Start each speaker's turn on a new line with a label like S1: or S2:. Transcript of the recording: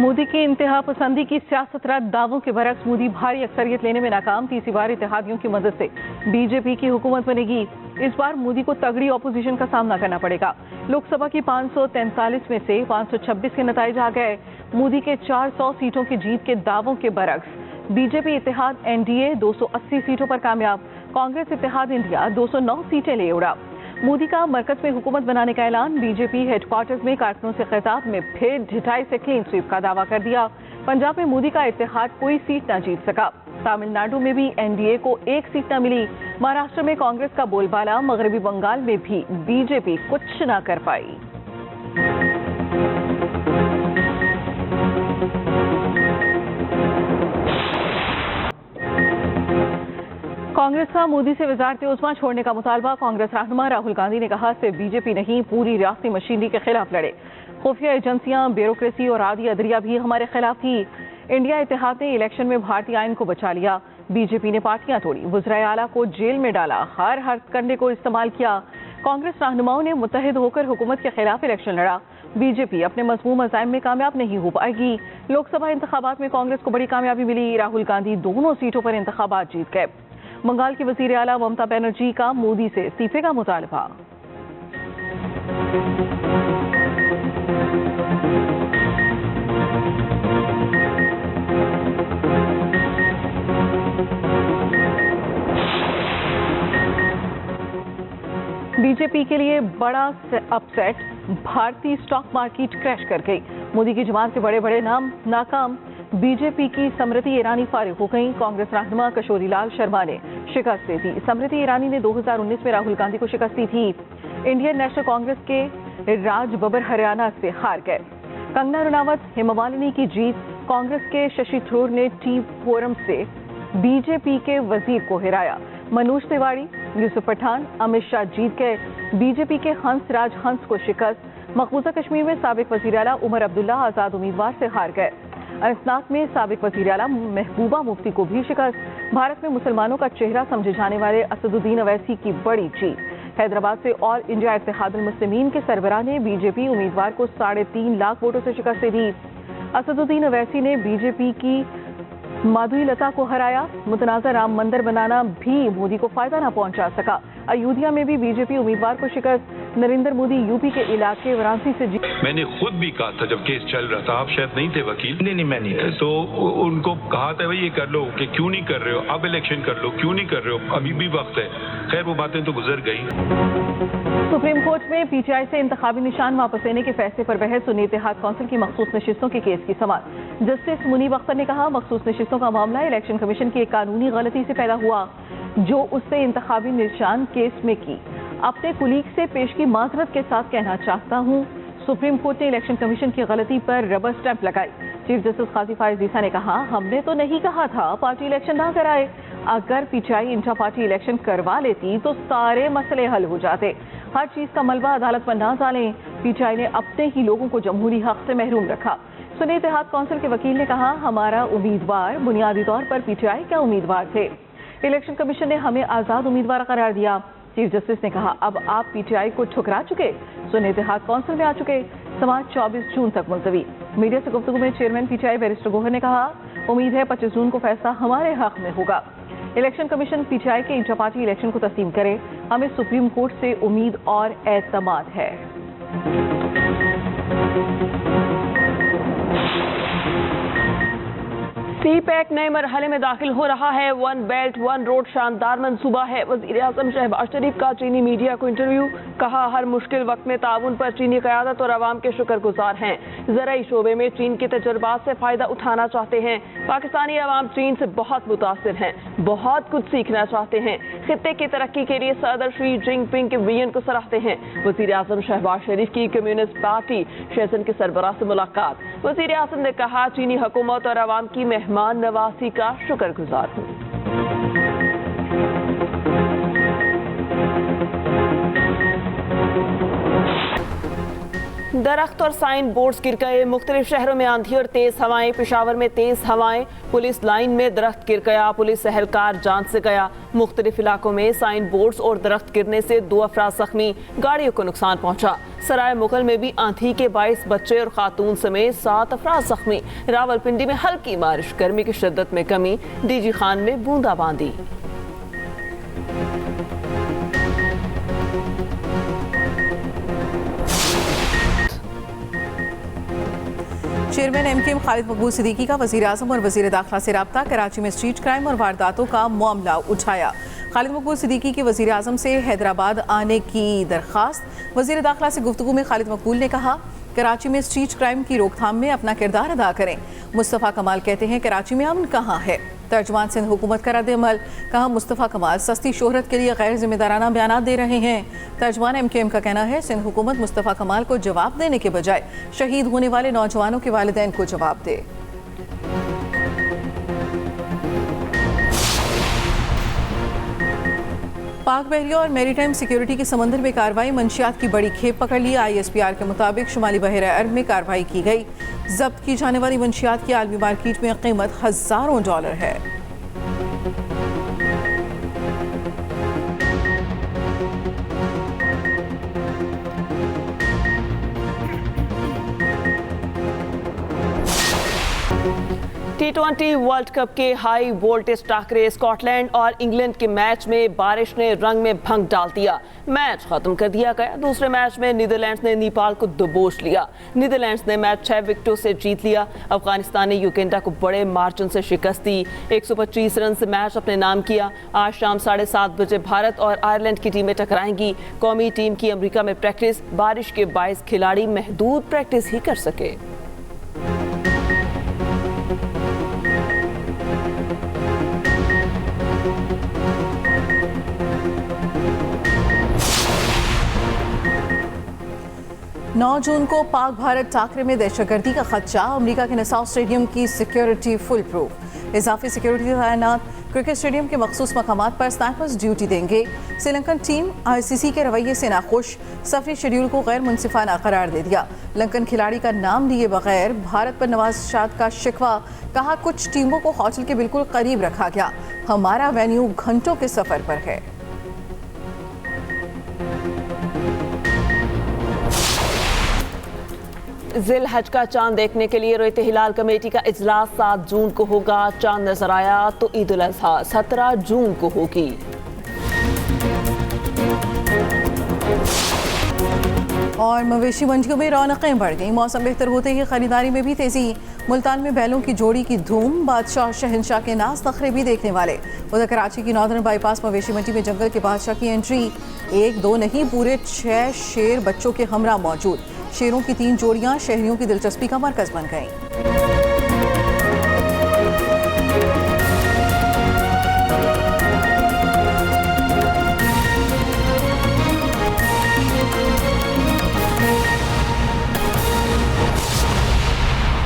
S1: मोदी की इंतहा पसंदी की सियासत रद्द, दावों के बरक्स मोदी भारी अक्सरियत लेने में नाकाम। तीसरी बार इत्तेहादियों की मदद से बीजेपी की हुकूमत बनेगी। इस बार मोदी को तगड़ी ऑपोजिशन का सामना करना पड़ेगा। लोकसभा की 543 में से 526 के नतीजे आ गए। मोदी के 400 सीटों की जीत के दावों के बरक्स बीजेपी इत्तेहाद एनडीए 280 सीटों पर कामयाब। कांग्रेस इत्तेहाद इंडिया 209 सीटें ले उड़ा। मोदी का मरकज में हुकूमत बनाने का ऐलान। बीजेपी हेडक्वार्टर्स में कारकुनों से खिताब में फिर ढिठाई से क्लीन स्वीप का दावा कर दिया। पंजाब में मोदी का इत्तेहाद कोई सीट न जीत सका। तमिलनाडु में भी एनडीए को एक सीट न मिली। महाराष्ट्र में कांग्रेस का बोलबाला। मगरबी बंगाल में भी बीजेपी कुछ न कर पाई। कांग्रेस का मोदी से वजारत उस्मा छोड़ने का मुतालबा। कांग्रेस रहनुमा राहुल गांधी ने कहा, सिर्फ बीजेपी नहीं, पूरी रियासती मशीनरी के खिलाफ लड़े। खुफिया एजेंसियां, ब्यूरोक्रेसी और आधी अदरिया भी हमारे खिलाफ थी। इंडिया इत्तेहाद ने इलेक्शन में भारतीय आइन को बचा लिया। बीजेपी ने पार्टियां तोड़ी, वज़राए आला को जेल में डाला, हर हथकंडे को इस्तेमाल किया। कांग्रेस रहनुमाओं ने मुत्तहिद होकर हुकूमत के खिलाफ इलेक्शन लड़ा। बीजेपी अपने मज़मूम अज़ाइम में कामयाब नहीं हो पाएगी। लोकसभा इंतखाबात में कांग्रेस को बड़ी कामयाबी मिली। राहुल गांधी दोनों सीटों पर इंतखाबात जीत गए। बंगाल की वज़ीर आला ममता बनर्जी का मोदी से इस्तीफे का मुतालबा। बीजेपी के लिए बड़ा अपसेट, भारतीय स्टॉक मार्केट क्रैश कर गई। मोदी की जमात के बड़े बड़े नाम नाकाम। बीजेपी की स्मृति ईरानी फारिग हो गई। कांग्रेस रहनुमा किशोरी लाल शर्मा ने शिकस्त दे दी। स्मृति ईरानी ने 2019 में राहुल गांधी को शिकस्त दी थी। इंडियन नेशनल कांग्रेस के राज बब्बर हरियाणा से हार गए। कंगना रनावत, हेमा मालिनी की जीत। कांग्रेस के शशि थरूर ने टी फोरम से बीजेपी के वजीर को हिराया। मनोज तिवारी, यूसुफ पठान, अमित शाह जीत गए। बीजेपी के हंस राज हंस को शिकस्त। मकबूजा कश्मीर में साबिक वज़ीर आला उमर अब्दुल्ला आजाद उम्मीदवार से हार गए। अनंतनाग में साबिक वज़ीर आला महबूबा मुफ्ती को भी शिकस्त। भारत में मुसलमानों का चेहरा समझे जाने वाले असदुद्दीन अवैसी की बड़ी जीत। हैदराबाद से ऑल इंडिया इत्तेहादुल मुस्लिमीन के सरबराह ने बीजेपी उम्मीदवार को 3.5 लाख वोटों से शिकस्त दे दी। असदुद्दीन अवैसी ने बीजेपी की माधुरी लता को हराया। मुतनाज़ा राम मंदिर बनाना भी मोदी को फायदा न पहुंचा सका। अयोध्या में भी बीजेपी उम्मीदवार को शिकस्त। नरेंद्र मोदी यूपी के इलाके वाराणसी से जीत।
S2: मैंने खुद भी कहा था जब केस चल रहा था, आप शायद नहीं थे वकील।
S3: नहीं, मैं नहीं था।
S2: तो उनको कहा था भाई ये कर लो, कि क्यों नहीं कर रहे हो, अब इलेक्शन कर लो, क्यों नहीं कर रहे हो, अभी भी वक्त है। खैर वो बातें तो गुजर गई।
S1: सुप्रीम कोर्ट में पीटीआई से इंतखाबी निशान वापस लेने के फैसले पर बहस। सुन्नी इत्तेहाद कौंसिल की मखसूस नशिस्तों के केस की समाअत। जस्टिस मुनीब अख्तर ने कहा, मखसूस नशिस्तों का मामला इलेक्शन कमीशन की एक कानूनी गलती से पैदा हुआ, जो उससे इंतखाबी निशान केस में की। अपने कुलीग से पेशगी माजरत के साथ कहना चाहता हूं, सुप्रीम कोर्ट ने इलेक्शन कमीशन की गलती पर रबर स्टैंप लगाई। चीफ जस्टिस काजी फायज ईसा ने कहा, हमने तो नहीं कहा था पार्टी इलेक्शन ना कराए। अगर पीटीआई इंटर पार्टी इलेक्शन करवा लेती तो सारे मसले हल हो जाते। हर चीज का मलबा अदालत पर ना डालें। पीटीआई ने अपने ही लोगों को जमहूरी हक से महरूम रखा। सुन्नी इत्तेहाद कौंसिल के वकील ने कहा, हमारा उम्मीदवार बुनियादी तौर पर पीटीआई का उम्मीदवार थे। इलेक्शन कमीशन ने हमें आजाद उम्मीदवार करार दिया। चीफ जस्टिस ने कहा, अब आप पीटीआई को ठुकरा चुके, सुन्नी इत्तेहाद कौंसिल में आ चुके। समाज 24 जून तक मुलतवी। मीडिया से गुफ्तगू में चेयरमैन पीटीआई बैरिस्टर गोहर ने कहा, उम्मीद है 25 जून को फैसला हमारे हक में होगा। इलेक्शन कमीशन पीटीआई के इंटर पार्टी इलेक्शन को तस्लीम करे। हमें सुप्रीम कोर्ट से उम्मीद और एतमाद है।
S4: सी पैक नए मरहले में दाखिल हो रहा है। वन बेल्ट वन रोड शानदार मंसूबा है। वज़ीर आज़म शहबाज शरीफ का चीनी मीडिया को इंटरव्यू। कहा, हर मुश्किल वक्त में ताउन पर चीनी क़यादत और अवाम के शुक्रगुजार हैं। ज़राई शोबे में चीन के तजुर्बात से फ़ायदा उठाना चाहते हैं। पाकिस्तानी अवाम चीन से बहुत मुतासिर हैं, बहुत कुछ सीखना चाहते हैं। खित्ते की तरक्की के लिए सदर शी जिनपिंग के विजन को सराहते हैं। वज़ीर आज़म शहबाज शरीफ की कम्युनिस्ट पार्टी शेज़न के सरबराह से मुलाकात। वज़ीर आज़म ने कहा, चीनी हुकूमत और अवाम की मेहमान नवाजी का शुक्रगुजार हूँ। दरख्त और साइन बोर्ड्स गिर गए। मुख्तलिफ शहरों में आंधी और तेज हवाएं। पेशावर में तेज हवाएं, पुलिस लाइन में दरख्त गिर गया। पुलिस एहलकार जान से गया। मुख्तलिफ इलाकों में साइन बोर्ड्स और दरख्त गिरने से 2 अफराद जख्मी, गाड़ियों को नुकसान पहुंचा। सराय मुगल में भी आंधी के 22 बच्चे और खातून समेत 7 अफराद जख्मी। रावलपिंडी में हल्की बारिश, गर्मी की शिद्दत में कमी। डीजी खान में बूंदाबांदी।
S1: चेयरमैन एमकेएम खालिद मकबूल सिद्दीकी का वज़ीर आज़म और वज़ीर दाखिला से राब्ता। कराची में स्ट्रीट क्राइम और वारदातों का मामला उठाया। खालिद मकबूल सिद्दीकी के वज़ीर आज़म से हैदराबाद आने की दरख्वास्त। वज़ीर दाखिला से गुफ्तगू में खालिद मकबूल ने कहा, कराची में स्ट्रीट क्राइम की रोकथाम में अपना किरदार अदा करें। मुस्तफ़ा कमाल कहते हैं, कराची में अमन कहाँ है? तर्जुमान सिंध हुकूमत का रद्द-ए-अमल। कहा, मुस्तफ़ा कमाल सस्ती शोहरत के लिए गैर जिम्मेदाराना बयान दे रहे हैं। तर्जुमान एमकेएम का कहना है, सिंध हुकूमत मुस्तफ़ा कमाल को जवाब देने के बजाय शहीद होने वाले नौजवानों के वालिदैन को जवाब दे। पाक बहरिया और मैरीटाइम सिक्योरिटी के समंदर में कार्रवाई। मंशियात की बड़ी खेप पकड़ ली। ISPR के मुताबिक शुमाली बहरा अरब में कार्रवाई की गई। जब्त की जाने वाली मंशियात की आलमी मार्केट में कीमत हज़ारों डॉलर है।
S4: T20 वर्ल्ड कप के हाई वोल्टेज टाकरे। स्कॉटलैंड और इंग्लैंड के मैच में बारिश ने रंग में भंग डाल दिया। मैच खत्म कर दिया गया। दूसरे मैच में नीदरलैंड्स ने नेपाल को दबोच लिया। नीदरलैंड्स ने मैच 6 विकेटों से जीत लिया। अफगानिस्तान ने युगांडा को बड़े मार्जिन से शिकस्त दी। 125 रन से मैच अपने नाम किया। आज शाम 7:30 बजे भारत और आयरलैंड की टीमें टकराएंगी। कौमी टीम की अमेरिका में प्रैक्टिस। बारिश के बायस खिलाड़ी महदूद प्रैक्टिस ही कर सके। जून को पाक भारत टाकरे में दहशतगर्दी का खदशा। अमेरिका के नसाउ स्टेडियम की सिक्योरिटी फुल प्रूफ। इजाफी सिक्योरिटी तैनात। क्रिकेट स्टेडियम के मखसूस मकामात पर स्नाइपर्स ड्यूटी देंगे। श्रीलंकन टीम ICC के रवैये से नाखुश। सफरी शेड्यूल को गैर मुनसिफाना करार दे दिया। लंकन खिलाड़ी का नाम लिए बगैर भारत पर नवाज शाद का शिकवा। कहा, कुछ टीमों को होटल के बिल्कुल करीब रखा गया। हमारा वेन्यू घंटों के सफर पर है। जिल हज का चांद देखने के लिए रोयत हिलाल कमेटी का इजलास 7 जून को होगा। चांद नजर आया तो ईद उल अजहा 17 जून को होगी।
S1: और मवेशी मंडियों में रौनकें बढ़ गई। मौसम बेहतर होते ही खरीदारी में भी तेजी। मुल्तान में बैलों की जोड़ी की धूम। बादशाह शहनशाह के नाज नखरे भी देखने वाले। उधर कराची की नॉर्दर्न बाईपास मवेशी मंडी में जंगल के बादशाह की एंट्री। 1 2 नहीं, पूरे 6 शेर बच्चों के हमरा मौजूद। शेरों की 3 जोड़ियां शहरियों की दिलचस्पी का मरकज बन गईं।